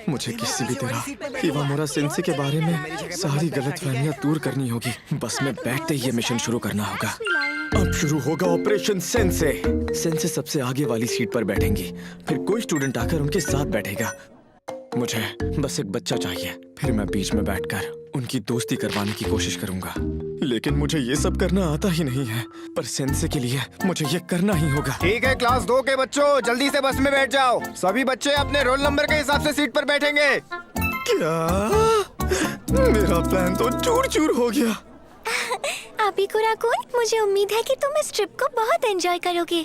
मुझे किसी भी तरह इवामुरा सेंसे के बारे में सारी गलतफहमियां दूर करनी होगी। बस में बैठते ही ये मिशन शुरू करना होगा। अब शुरू होगा ऑपरेशन सेंसे। सेंसे सबसे आगे वाली सीट पर बैठेंगी, फिर कोई स्टूडेंट आकर उनके साथ बैठेगा। मुझे बस एक बच्चा चाहिए, फिर मैं बीच में बैठकर उनकी दोस्ती करवाने की कोशिश करूंगा। लेकिन मुझे ये सब करना आता ही नहीं है, पर सेंसे के लिए मुझे ये करना ही होगा। ठीक है, क्लास 2 के बच्चों, जल्दी से बस में बैठ जाओ। सभी बच्चे अपने रोल नंबर के हिसाब से सीट पर बैठेंगे। क्या? मेरा प्लान तो चूर-चूर हो गया। अबिकुरा-कुन, मुझे उम्मीद है कि तुम इस ट्रिप को बहुत एंजॉय करोगे।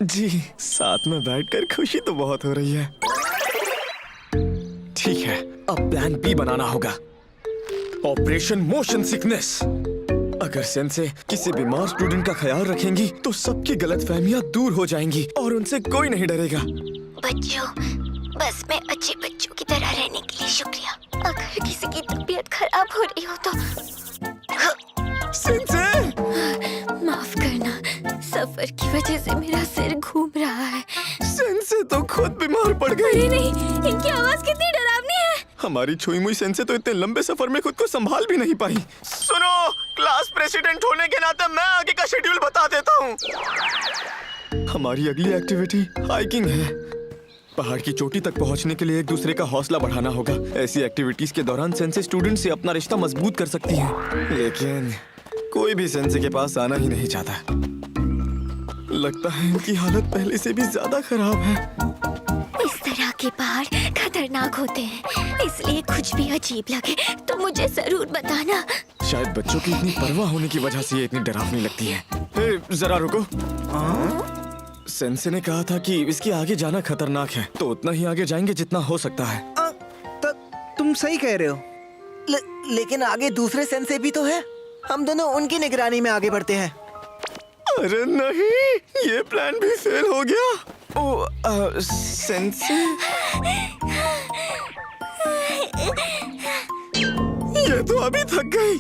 जी, साथ में बैठकर खुशी तो बहुत हो रही है। ठीक है, अब प्लान बी बनाना होगा। Operation motion sickness. अगर सेंसे किसी बीमार स्टूडेंट का ख्याल रखेंगी तो सबकी गलतफहमियां दूर हो जाएंगी और उनसे कोई नहीं डरेगा। बच्चों, बस में अच्छे बच्चों की तरह रहने के लिए शुक्रिया। अगर किसी की तबीयत खराब हो रही हो तो सेंसे! माफ करना, सफर की वजह से मेरा सिर घूम रहा है। सेंसे तो खुद बीमार पड़ गई। अरे नहीं, इनकी आवाज कितनी डरावनी है। हमारी छुई मुई सेंसे तो इतने लंबे सफर में खुद को संभाल भी नहीं पाई। सुनो, क्लास प्रेसिडेंट होने के नाते मैं आगे का शेड्यूल बता देता हूँ। हमारी अगली एक्टिविटी हाइकिंग है। पहाड़ की चोटी तक पहुँचने के लिए एक दूसरे का हौसला बढ़ाना होगा। ऐसी एक्टिविटीज के दौरान सेंसे स्टूडेंट से अपना रिश्ता मजबूत कर सकती है, लेकिन कोई भी सेंसे के पास आना ही नहीं चाहता। लगता है इनकी हालत पहले से भी ज्यादा खराब है। इस तरह के पहाड़ खतरनाक होते हैं, इसलिए कुछ भी अजीब लगे तो मुझे जरूर बताना। शायद बच्चों की इतनी परवाह होने की वजह से ये इतनी डरावनी लगती है। जरा रुको। सेंसे ने कहा था कि इसके आगे जाना खतरनाक है, तो उतना ही आगे जाएंगे जितना हो सकता है। तुम सही कह रहे हो, लेकिन आगे दूसरे सेंसे भी तो है। हम दोनों उनकी निगरानी में आगे बढ़ते हैं। अरे नहीं, ये प्लान भी फेल हो गया। ओ, सेंसे, ये तो अभी थक गई।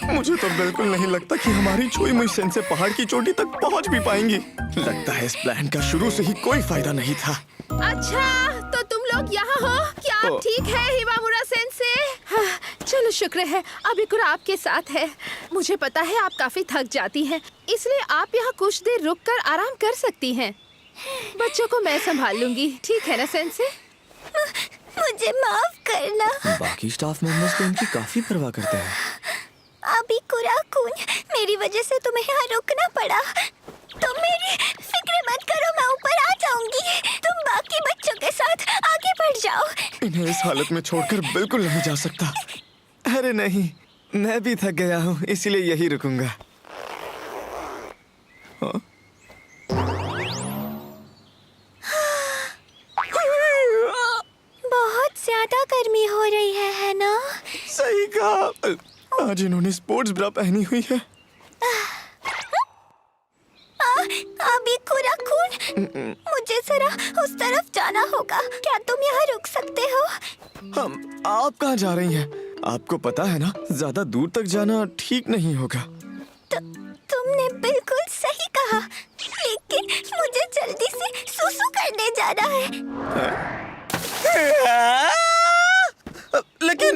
मुझे तो बिल्कुल नहीं लगता कि हमारी छुई मुई सेंसे पहाड़ की चोटी तक पहुंच भी पाएंगी। लगता है इस प्लान का शुरू से ही कोई फायदा नहीं था। अच्छा, तो तुम लोग यहाँ हो? क्या आप ठीक है हिवामुरा सेंसे? हाँ, चलो शुक्र है अबिकुरा आपके साथ है। मुझे पता है आप काफी थक जाती हैं, इसलिए आप यहाँ कुछ देर रुककर आराम कर सकती हैं। बच्चों को मैं संभाल लूंगी, ठीक है ना सेंसे? मुझे माफ करना। बाकी स्टाफ मेंबर्स तो इनकी काफी परवाह करते हैं। अबिकुरा-कुन, मेरी वजह से तुम्हें यहाँ रुकना पड़ा। तुम मेरी फिक्र मत करो, मैं ऊपर आ जाऊंगी। तुम बाकी बच्चों के साथ आगे बढ़ जाओ। इन्हें इस हालत में छोड़कर बिल्कुल नहीं जा सकता। अरे नहीं, मैं भी थक गया हूँ, इसलिए यही रुकूंगा। बहुत ज्यादा गर्मी हो रही है ना? सही कहा। आज इन्होंने स्पोर्ट्स ब्रा पहनी हुई है। अबिकुरा-कुन, मुझे जरा उस तरफ जाना होगा। क्या तुम यहाँ रुक सकते हो? आप कहाँ जा रही हैं? आपको पता है ना, ज्यादा दूर तक जाना ठीक नहीं होगा। तुमने बिल्कुल सही कहा, लेकिन मुझे जल्दी से सुसु करने जाना है। लेकिन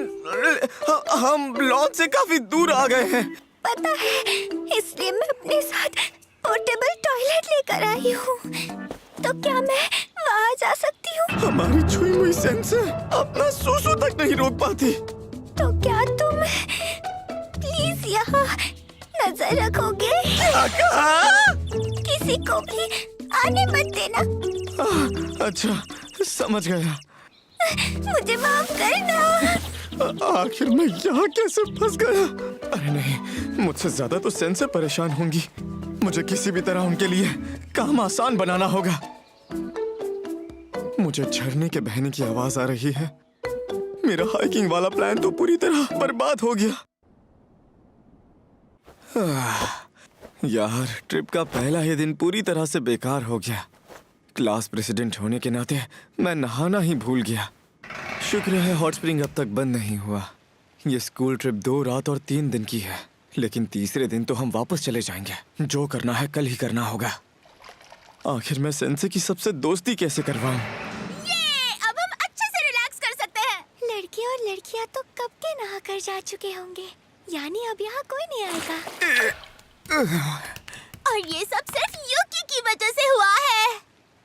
हम लॉन से काफी दूर आ गए हैं। पता है, इसलिए मैं अपने साथ पोर्टेबल टॉयलेट लेकर आई हूँ। तो क्या मैं वहाँ जा सकती हूँ? हमारी छुई मुई सेंसे अपना सुसु तक नहीं रोक पाती। तो क्या तुम प्लीज यहाँ नजर रखोगे? किसी को भी आने मत देना। अच्छा, समझ गया। मुझे माफ करना। आखिर मैं यहाँ कैसे फंस गया? अरे नहीं, मुझसे ज्यादा तो सेंसे परेशान होंगी। मुझे किसी भी तरह उनके लिए काम आसान बनाना होगा। मुझे झरने के बहने की आवाज आ रही है। मेरा हाइकिंग वाला प्लान तो पूरी तरह बर्बाद हो गया। यार, ट्रिप का पहला ही दिन पूरी तरह से बेकार हो गया। क्लास प्रेसिडेंट होने के नाते मैं नहाना ही भूल गया। शुक्र है हॉट स्प्रिंग अब तक बंद नहीं हुआ। ये स्कूल ट्रिप 2 रात और 3 दिन की है, लेकिन तीसरे दिन तो हम वापस चले जाएंगे। जो करना है कल ही करना होगा। आखिर मैं सेंसे की सबसे दोस्ती कैसे करवाऊं? ये अब हम अच्छे से जा चुके होंगे, यानी अब यहाँ कोई नहीं आएगा। और ये सब सिर्फ यूकी की वजह से हुआ है।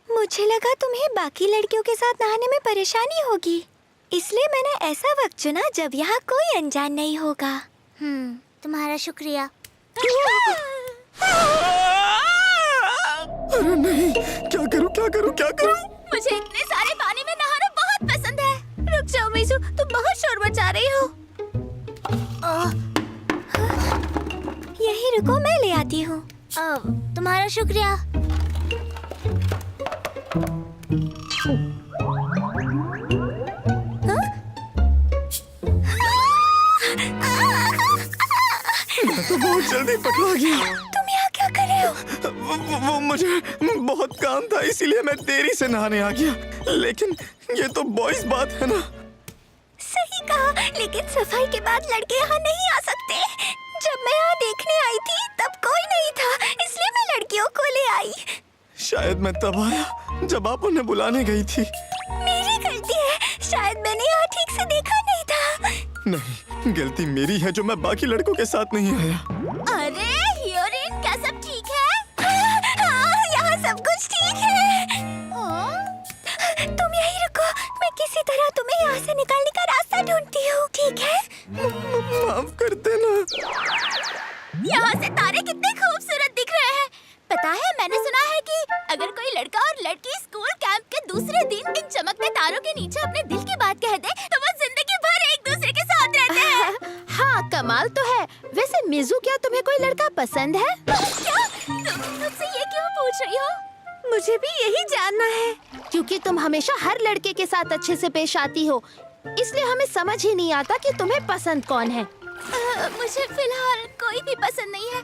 मुझे लगा तुम्हें बाकी लड़कियों के साथ नहाने में परेशानी होगी, इसलिए मैंने ऐसा वक्त चुना जब यहाँ कोई अनजान नहीं होगा। तुम्हारा शुक्रिया। अरे नहीं, क्या करूं क्या करूं क्या करूं? मुझे इतने सारे पानी में नहाना बहुत पसंद है। रुक जाओ मीजू, तुम बहुत शोर मचा रही हो। यही रुको, मैं ले आती हूँ। तुम्हारा शुक्रिया। मैं तो बहुत जल्दी पकड़ा गया। तुम यहाँ क्या कर रहे हो? वो मुझे बहुत काम था, इसीलिए मैं देरी से नहाने आ गया। लेकिन ये तो बॉयज बात है ना। सही कहा, लेकिन सफाई के बाद लड़के यहाँ नहीं आ सकते। जब मैं यहाँ देखने आई थी तब कोई नहीं था, इसलिए मैं लड़कियों को ले आई। शायद मैं तब आया जब आप उन्हें बुलाने गई थी। मेरी गलती है, शायद मैंने यहाँ ठीक से देखा नहीं था। नहीं, गलती मेरी है जो मैं बाकी लड़कों के साथ नहीं आया। अरे ह्योरिन, क्या सब ठीक है? हाँ, यहाँ सब कुछ ठीक है। तुम यहीं रुको, मैं किसी तरह तुम्हें यहाँ से निकालने का रास्ता ढूंढती हूँ, ठीक है? माफ कर देना। यहाँ से तारे कितने खूबसूरत दिख रहे हैं। पता है, मैंने सुना है कि अगर कोई लड़का और लड़की स्कूल कैंप के दूसरे दिन इन चमकते तारों के नीचे अपने दिल की बात कह दे तो वो जिंदगी भर एक दूसरे के साथ रहते हैं। हाँ, कमाल तो है। वैसे मिजू, क्या तुम्हें कोई लड़का पसंद है? क्या? तुम मुझसे ये क्यों पूछ रही हो? मुझे भी यही जानना है। क्योंकि तुम हमेशा हर लड़के के साथ अच्छे से पेश आती हो, इसलिए हमें समझ ही नहीं आता कि तुम्हें पसंद कौन है। मुझे फिलहाल कोई भी पसंद नहीं है।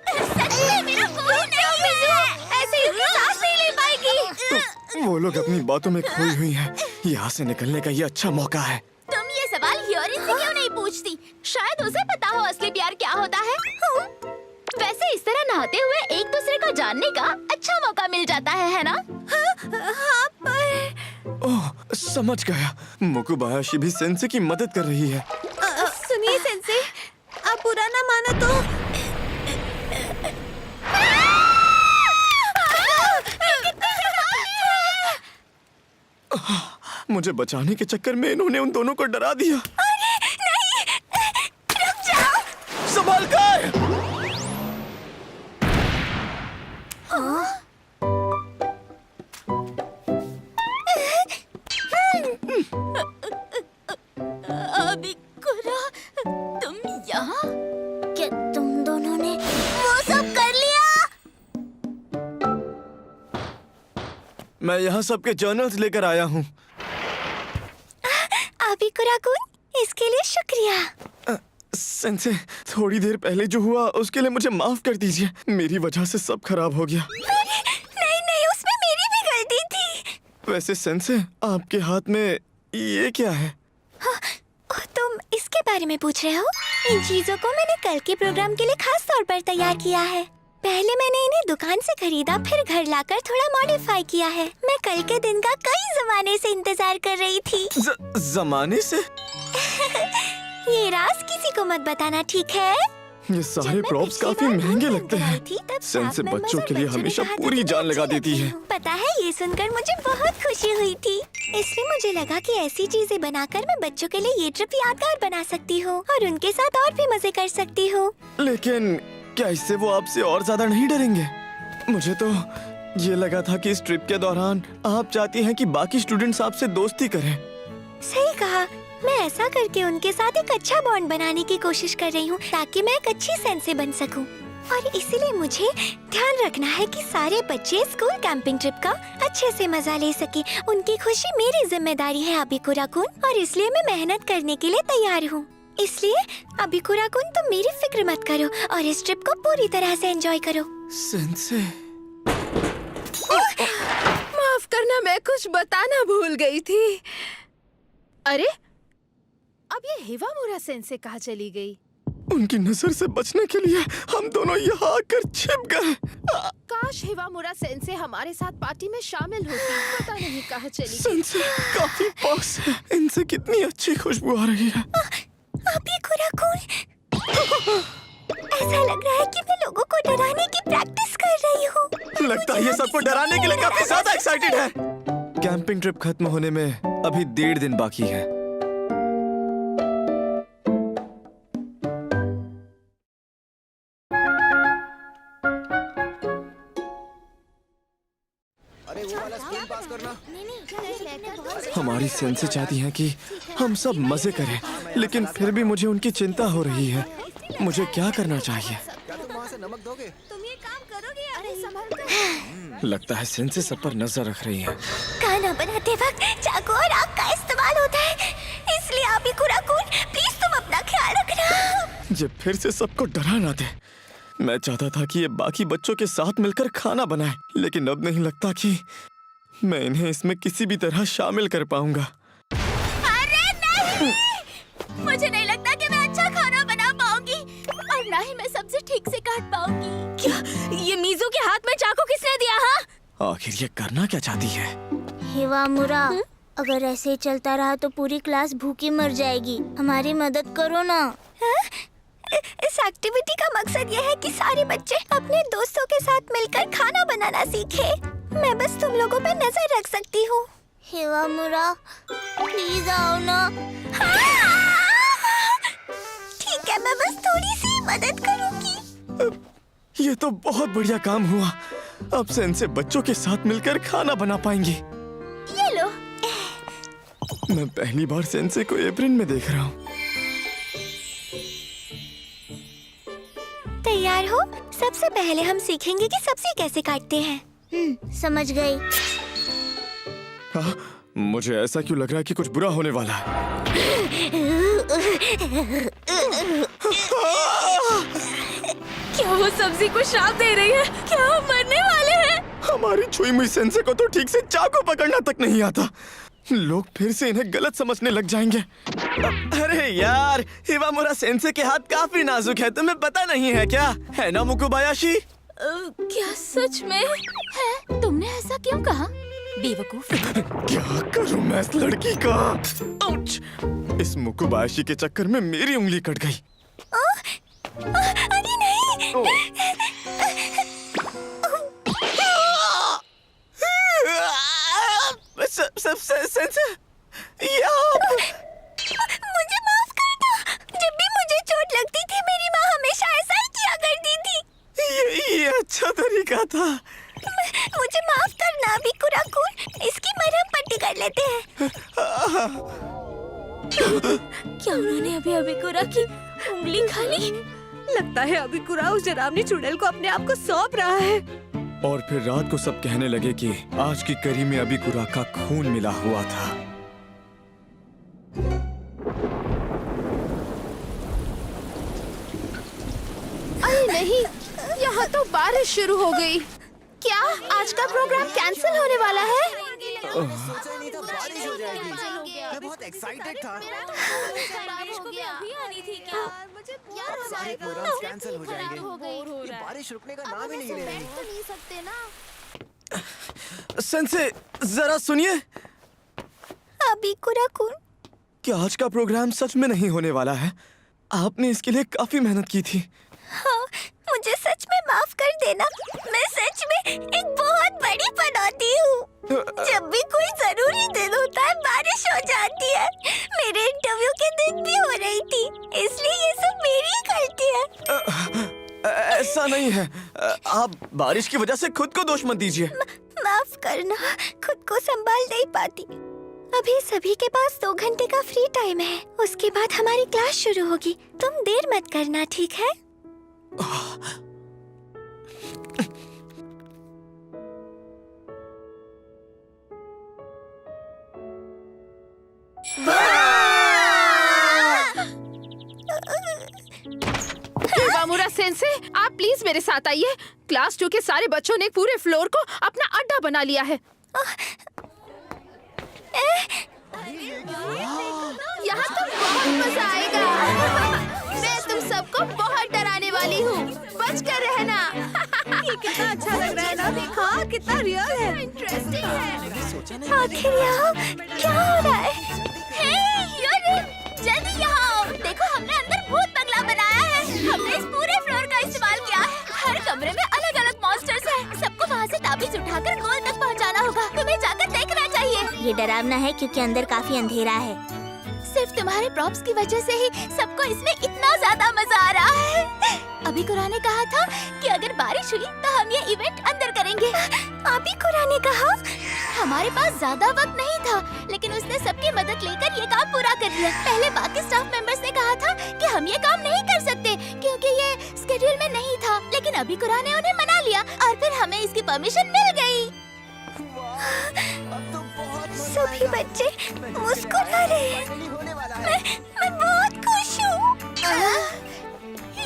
सच में मेरा कोई नहीं है। ऐसे ही सांस नहीं ले पाएगी। वो लोग अपनी बातों में खोई हुई हैं। यहाँ से निकलने का ये अच्छा मौका है। तुम ये सवाल ह्योरिन से क्यों नहीं पूछती? शायद उसे पता हो असली प्यार क्या होता है। वैसे इस तरह नहाते हुए एक दूसरे को जानने का अच्छा मौका मिल जाता है ना? हाँ, पर ओह, समझ गया। मुकुबायाशी भी सेंसे की मदद कर रही है। सुनिए सेंसे, आप बुरा ना माना तो मुझे बचाने के चक्कर में इन्होंने उन दोनों को डरा दिया। अरे नहीं, रुक जाओ। संभाल कर। अबिकुरा, तुम यहाँ? क्या तुम दोनों ने वो सब कर लिया? मैं यहाँ सबके जर्नल्स लेकर आया हूँ। अबिकुरा-कुन, इसके लिए शुक्रिया। सेंसे, थोड़ी देर पहले जो हुआ उसके लिए मुझे माफ कर दीजिए। मेरी वजह से सब खराब हो गया। नहीं नहीं, उसमें मेरी भी गलती थी। वैसे सेंसे, आपके हाथ में ये क्या है? ओह, तुम इसके बारे में पूछ रहे हो? इन चीजों को मैंने कल के प्रोग्राम के लिए खास तौर पर तैयार किया है। पहले मैंने इन्हें दुकान से खरीदा, फिर घर लाकर थोड़ा मॉडिफाई किया है। मैं कल के दिन का कई जमाने से इंतजार कर रही थी। जमाने से? ये राज किसी को मत बताना, ठीक है? ये सारे प्रॉप्स काफी महंगे लगते हैं। सेंसे बच्चों के लिए हमेशा पूरी जान लगा देती है। पता है, ये सुनकर मुझे बहुत खुशी हुई थी, इसलिए मुझे लगा कि ऐसी चीजें बनाकर मैं बच्चों के लिए ये ट्रिप यादगार बना सकती हूँ और उनके साथ और भी मजे कर सकती हूँ। लेकिन क्या इससे वो आपसे और ज्यादा नहीं डरेंगे? मुझे तो ये लगा था कि इस ट्रिप के दौरान आप चाहती हैं कि बाकी स्टूडेंट्स आपसे दोस्ती करें। सही कहा, मैं ऐसा करके उनके साथ एक अच्छा बॉन्ड बनाने की कोशिश कर रही हूँ ताकि मैं एक अच्छी सेंसे बन सकूँ। और इसीलिए मुझे ध्यान रखना है कि सारे बच्चे स्कूल कैंपिंग ट्रिप का अच्छे से मजा ले सके। उनकी खुशी मेरी जिम्मेदारी है अबिकुरा-कुन, और इसलिए मैं मेहनत करने के लिए तैयार हूँ। इसलिए अबिकुरा-कुन, तुम मेरी फिक्र मत करो और इस ट्रिप को पूरी तरह से एंजॉय करो। सेंसे, माफ करना, मैं कुछ बताना भूल गई थी। अरे, अब ये हिवामुरा सेंसे कहाँ चली गई? उनकी नजर से बचने के लिए हम दोनों यहाँ आकर छिप गए। काश हिवामुरा सेंसे हमारे साथ पार्टी में शामिल होती। पता नहीं कहाँ चली गई। सेंसे काफी पास है। इनसे कितनी अच्छी खुशबू आ रही है। अभी कुराकुन, ऐसा लग रहा है कि मैं लोगों को डराने की प्रैक्टिस कर रही हूँ। लगता है ये सबको डराने के लिए काफी ज्यादा एक्साइटेड है। कैंपिंग ट्रिप खत्म होने में अभी 1.5 दिन बाकी है। अरे वो वाला स्क्रीन पास करना। हमारी सेंसे चाहती हैं कि हम सब मजे करें, लेकिन फिर भी मुझे उनकी चिंता हो रही है। मुझे क्या करना चाहिए? क्या तुम वहाँ से नमक दोगे? तुम ये काम करोगे? अरे संभल कर। लगता है सेंसे सब पर नजर रख रही हैं। खाना बनाते वक्त चाकू और आग का इस्तेमाल होता है, इसलिए अभी कुराकुन प्लीज तुम अपना ख्याल रखना। ये फिर से सबको डरा ना दे। मैं चाहता था कि ये बाकी बच्चों के साथ मिलकर खाना बनाए, लेकिन अब नहीं लगता कि मैं इन्हें इसमें किसी भी तरह शामिल कर पाऊंगा। अरे नहीं! मुझे नहीं लगता कि मैं अच्छा खाना बना पाऊंगी और ना ही मैं सब्जी ठीक से काट पाऊंगी। क्या ये मीजू के हाथ में चाकू किसने दिया? हाँ, आखिर ये करना क्या चाहती है? हिवामुरा, अगर ऐसे ही चलता रहा तो पूरी क्लास भूखी मर जाएगी। हमारी मदद करो ना। इस एक्टिविटी का मकसद ये है कि सारे बच्चे अपने दोस्तों के साथ मिलकर खाना बनाना सीखे। मैं बस तुम लोगों पे नजर रख सकती हूँ। हिवामुरा, प्लीज आओ ना। ठीक है, मैं बस थोड़ी सी मदद करूँगी। ये तो बहुत बढ़िया काम हुआ। अब सेंसे बच्चों के साथ मिलकर खाना बना पाएंगी। ये लो। मैं पहली बार सेंसे को एप्रिन में देख रहा हूँ। तैयार हो? सबसे पहले हम सीखेंगे कि सब्जी कैसे काटते हैं। समझ गई। हाँ, मुझे ऐसा क्यों लग रहा है कि कुछ बुरा होने वाला है। क्या वो सब्जी को श्राप दे रही है? क्या हम मरने वाले हैं? हमारी छुई मुई सेंसे को तो ठीक से चाकू पकड़ना तक नहीं आता। लोग फिर से इन्हें गलत समझने लग जाएंगे। अरे यार, हिवामुरा सेंसे के हाथ काफी नाजुक है, तुम्हें पता नहीं है क्या? है ना मुकुबायाशी? क्या सच में है? तुमने ऐसा क्यों कहा? बेवकूफ। क्या करूं मैं इस लड़की का? आउच! इस मुकुबायाशी के चक्कर में मेरी उंगली कट गई। अरे नहीं। सेंसे, मुझे माफ कर दो। जब भी मुझे चोट लगती थी मेरी माँ हमेशा ऐसा ही किया करती थी। ये अच्छा तरीका था। मुझे माफ करना अभी कुराकुन। इसकी मरहम पट्टी कर लेते हैं। क्या उन्होंने अभी अबिकुरा की उंगली खा ली? लगता है अभी कुरा उस डरावनी चुड़ैल को अपने आप को सौंप रहा है। और फिर रात को सब कहने लगे कि आज की करी में अबिकुरा का खून मिला हुआ था। अरे नहीं, यहाँ तो बारिश शुरू हो गई। क्या आज का प्रोग्राम कैंसिल होने वाला है? सोचा नहीं था बारिश हो जाएगी। मैं बहुत एक्साइटेड था। सारे प्रोग्राम्स कैंसिल हो जाएंगे। ये बारिश रुकने का नाम ही नहीं ले रही। सेंसे, जरा सुनिए। अभी कुराकुन, क्या आज का प्रोग्राम सच में नहीं होने वाला है? आपने इसके लिए काफी मेहनत की थी। हाँ, मुझे सच में माफ कर देना। मैं सच में एक बहुत बड़ी पनौती हूँ। जब भी कोई जरूरी दिन होता है बारिश हो जाती है। मेरे इंटरव्यू के दिन भी हो रही थी, इसलिए ये सब मेरी ही गलती है। ऐसा नहीं है। आप बारिश की वजह से खुद को दोष मत दीजिए। माफ करना, खुद को संभाल नहीं पाती। अभी सभी के पास 2 घंटे का फ्री टाइम है। उसके बाद हमारी क्लास शुरू होगी। तुम देर मत करना, ठीक है? हिवामुरा सेंसे, आप प्लीज मेरे साथ आइए। क्लास 2 के सारे बच्चों ने पूरे फ्लोर को अपना अड्डा बना लिया है। यहाँ तो बहुत मजा आएगा। मैं तुम सबको बहुत डराने वाली हूँ, बच कर रहना। ये कितना अच्छा लग रहा है ना? हाँ, कितना रियल है, इंटरेस्टिंग है। आखिर यहाँ क्या हो रहा है? हे, यूरिन, जल्दी यहाँ आओ। देखो ये डरावना है क्योंकि अंदर काफी अंधेरा है। सिर्फ तुम्हारे प्रॉप्स की वजह से ही सबको इसमें इतना ज्यादा मजा आ रहा है। अभी कुरा ने कहा था कि अगर बारिश हुई तो हम ये इवेंट अंदर करेंगे। अभी कुरा ने कहा हमारे पास ज्यादा वक्त नहीं था, लेकिन उसने सबकी मदद लेकर ये काम पूरा कर लिया। पहले बाकी स्टाफ मेंबर्स ने कहा था कि हम ये काम नहीं कर सकते क्योंकि ये स्केड्यूल में नहीं था, लेकिन अभी कुरा ने उन्हें मना लिया और फिर हमें इसकी परमिशन मिल गई। सभी बच्चे मुस्कुरा रहे हैं। मैं बहुत खुश हूँ।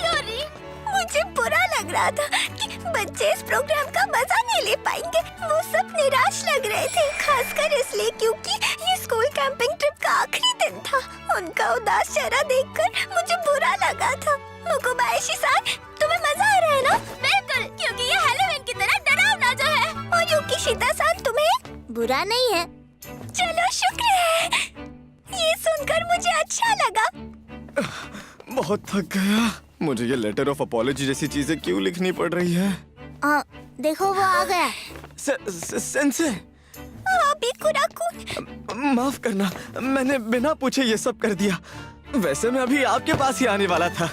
लोरी, मुझे बुरा लग रहा था कि बच्चे इस प्रोग्राम का मजा नहीं ले पाएंगे। वो सब निराश लग रहे थे, खासकर इसलिए क्योंकि ये स्कूल कैंपिंग ट्रिप का आखिरी दिन था। उनका उदास चेहरा देखकर मुझे बुरा लगा था। मुकुबायाशी-सान, तुम्हें मजा आ रहा है ना? बिल्कुल, क्योंकि ये हैलोवीन की तरह डरावना जो है। और युकिशिता-सान, तुम्हें बुरा नहीं है। चलो, शुक्र है। ये सुनकर मुझे अच्छा लगा। बहुत थक गया। मुझे ये लेटर ऑफ अपॉलजी जैसी चीजें क्यों लिखनी पड़ रही है? देखो वो आ गया। सेंसे, अभी कुरा-कुन, माफ करना, मैंने बिना पूछे ये सब कर दिया। वैसे मैं अभी आपके पास ही आने वाला था।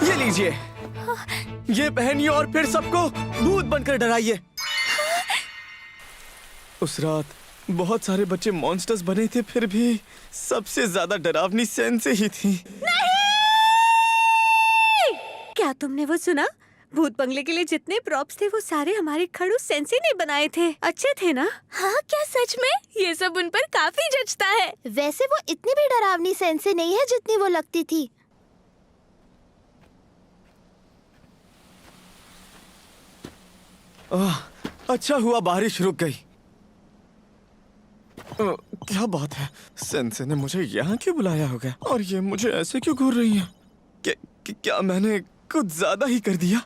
ये लीजिए, ये पहनिए और फिर सबको भूत बनकर डराइए। उस रात बहुत सारे बच्चे मॉन्स्टर्स बने थे, फिर भी सबसे ज्यादा डरावनी सेंसे ही थी। क्या तुमने वो सुना? भूत बंगले के लिए जितने प्रॉप्स थे वो सारे हमारे खड़ूस सेंसे ने बनाए थे। अच्छे थे ना? हाँ, क्या सच में? ये सब उन पर काफी जचता है। वैसे वो इतनी भी डरावनी सेंसे नहीं है जितनी वो लगती थी। अच्छा हुआ बारिश रुक गई। क्या बात है, सेंसे ने मुझे यहाँ क्यों बुलाया होगा? और ये मुझे ऐसे क्यों घूर रही है? क्या मैंने कुछ ज्यादा ही कर दिया?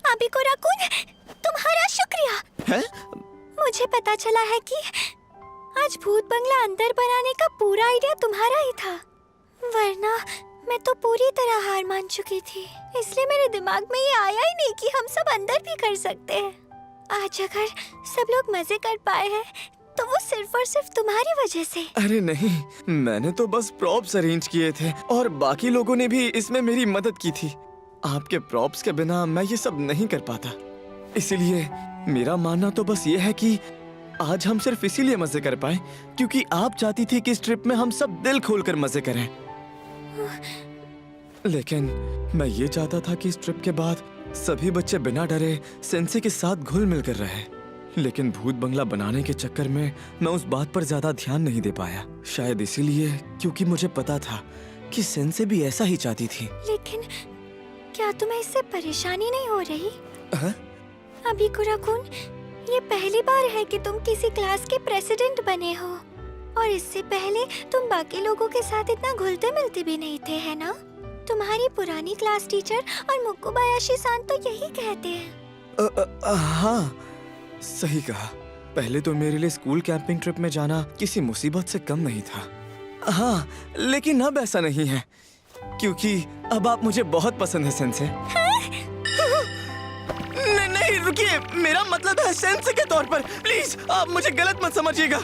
अभी कुरा-कुन, तुम्हारा शुक्रिया है? मुझे पता चला है कि आज भूत बंगला अंदर बनाने का पूरा आइडिया तुम्हारा ही था, वरना मैं तो पूरी तरह हार मान चुकी थी। इसलिए मेरे दिमाग में ये आया ही नहीं कि हम सब अंदर भी कर सकते हैं। आज अगर सब लोग मजे कर पाए हैं तो वो सिर्फ और सिर्फ तुम्हारी वजह से। अरे नहीं, मैंने तो बस प्रॉप्स अरेंज किए थे और बाकी लोगों ने भी इसमें मेरी मदद की थी। आपके प्रॉप्स के बिना मैं ये सब नहीं कर पाता। इसलिए मेरा मानना तो बस ये है कि आज हम सिर्फ इसीलिए मजे कर पाए क्योंकि आप चाहती थी कि इस ट्रिप में हम सब दिल खोलकर मजे करें। लेकिन मैं ये चाहता था कि इस ट्रिप के बाद सभी बच्चे बिना डरे सेंसे के साथ घुल मिल कर रहे। लेकिन भूत बंगला बनाने के चक्कर में मैं उस बात पर ज्यादा ध्यान नहीं दे पाया। शायद इसीलिए क्योंकि मुझे पता था कि सेंसे भी ऐसा ही चाहती थी। लेकिन क्या तुम्हें इससे परेशानी नहीं हो रही? अभी कुरा-कुन, ये पहली बार है कि तुम किसी क्लास के प्रेसिडेंट बने हो और इससे पहले तुम बाकी लोगों के साथ इतना घुलते मिलते भी नहीं थे, है ना? तुम्हारी पुरानी क्लास टीचर और मुकुबायाशी-सान तो यही कहते हैं। हाँ, सही कहा। पहले तो मेरे लिए स्कूल कैंपिंग ट्रिप में जाना किसी मुसीबत से कम नहीं था। हाँ, लेकिन अब ऐसा नहीं है क्योंकि अब आप मुझे बहुत पसंद है सेंसे। नहीं, रुकिए, मेरा मतलब है सेंसे के तौर पर। प्लीज, आप मुझे गलत मत समझिएगा।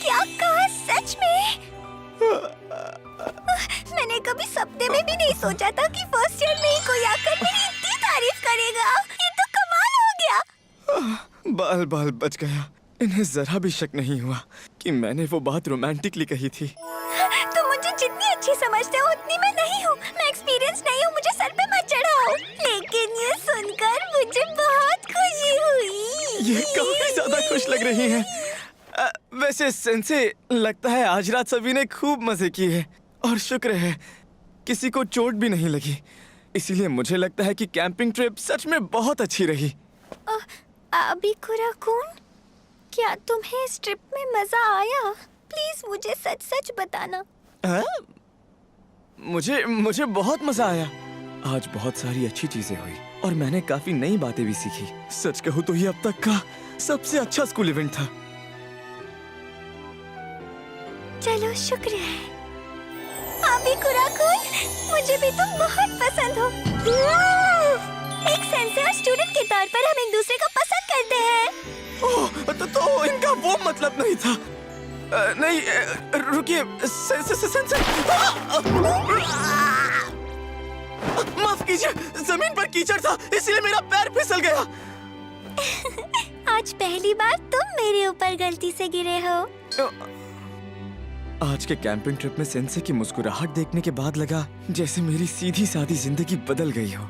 क्या कहा? सच में? मैंने कभी सपने में भी नहीं सोचा था कि फर्स्ट ईयर में ही कोई आकर मेरी इतनी तारीफ करेगा। ये तो कमाल हो गया। बाल बाल बच गया। इन्हें जरा भी शक नहीं हुआ कि मैंने वो बात रोमांटिकली कही थी। तुम मुझे जितनी अच्छी समझते हो उतनी मैं नहीं हूँ। मैं एक्सपीरियंस नहीं हूँ, मुझे सर पे मत चढ़ाओ। लेकिन ये सुनकर मुझे बहुत खुशी हुई। ये काफी ज्यादा खुश लग रही हैं। वैसे सेंसे, लगता है आज रात सभी ने खूब मजे किए और शुक्र है किसी को चोट भी नहीं लगी। इसीलिए मुझे लगता है कि कैंपिंग ट्रिप सच में बहुत अच्छी रही। अभी कुरा-कुन, क्या तुम्हें इस ट्रिप में मजा आया? प्लीज मुझे सच सच बताना। मुझे बहुत मजा आया। आज बहुत सारी अच्छी चीजें हुई और मैंने काफी नई बातें भी सीखी। सच कहूँ तो ये अब तक का सबसे अच्छा स्कूल इवेंट था। चलो, शुक्र है। अभी कुरा-कुन, मुझे भी तुम बहुत पसंद हो। एक सेंसे और स्टूडेंट के तौर पर हम एक दूसरे को पसंद करते हैं। तो इनका वो मतलब नहीं था। नहीं, रुकिए, सेंसे। माफ कीजिए, जमीन पर कीचड़ था इसलिए मेरा पैर फिसल गया। आज पहली बार तुम मेरे ऊपर गलती से गिरे हो। आज के कैंपिंग ट्रिप में सेंसे की मुस्कुराहट देखने के बाद लगा जैसे मेरी सीधी सादी जिंदगी बदल गई हो।